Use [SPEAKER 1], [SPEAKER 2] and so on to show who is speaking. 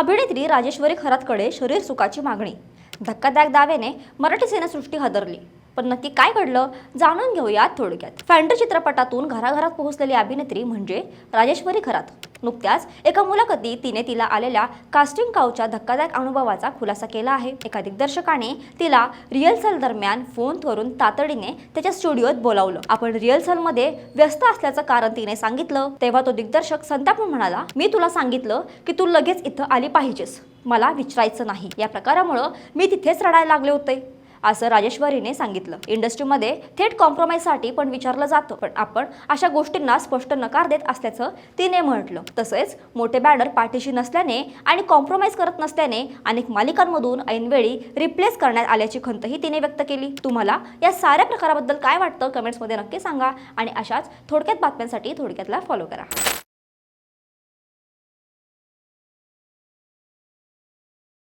[SPEAKER 1] अभिनेत्री राजेश्वरी खरातकडे शरीर सुखाची मागणी. धक्कादायक दाव्याने मराठी सिनेसृष्टी हादरली. पण नक्की काय घडलं जाणून घेऊयात थोडक्यात. फॅन्टम चित्रपटातून घराघरात पोहोचलेली अभिनेत्री म्हणजे राजेश्वरी खरात. नुकत्याच एका मुलाखतीत तिने तिला आलेल्या कास्टिंग काउच्या धक्कादायक अनुभवाचा खुलासा केला आहे. एका दिग्दर्शकाने तिला रिहर्सल दरम्यान फोनवरून तातडीने त्याच्या स्टुडिओत बोलावलं. आपण रिहर्सलमध्ये व्यस्त असल्याचं कारण तिने सांगितलं. तेव्हा तो दिग्दर्शक संतापून म्हणाला, मी तुला सांगितलं की तू लगेच इथं आली पाहिजेस, मला विचारायचं नाही. या प्रकारामुळे मी तिथेच रडायला लागले होते असं राजेश्वरीने सांगितलं. इंडस्ट्रीमध्ये थेट कॉम्प्रोमाइजसाठी पण विचारलं जातं, पण आपण अशा गोष्टींना स्पष्ट नकार देत असल्याचं तिने म्हटलं. तसेच मोठे बॅनर पाठीशी नसल्याने आणि कॉम्प्रोमाइज करत नसल्याने अनेक मालिकांमधून ऐनवेळी रिप्लेस करण्यात आल्याची खंतही तिने व्यक्त केली. तुम्हाला या साऱ्या प्रकाराबद्दल काय वाटतं कमेंट्समध्ये नक्की सांगा आणि अशाच थोडक्यात बातम्यांसाठी थोडक्यातला फॉलो करा.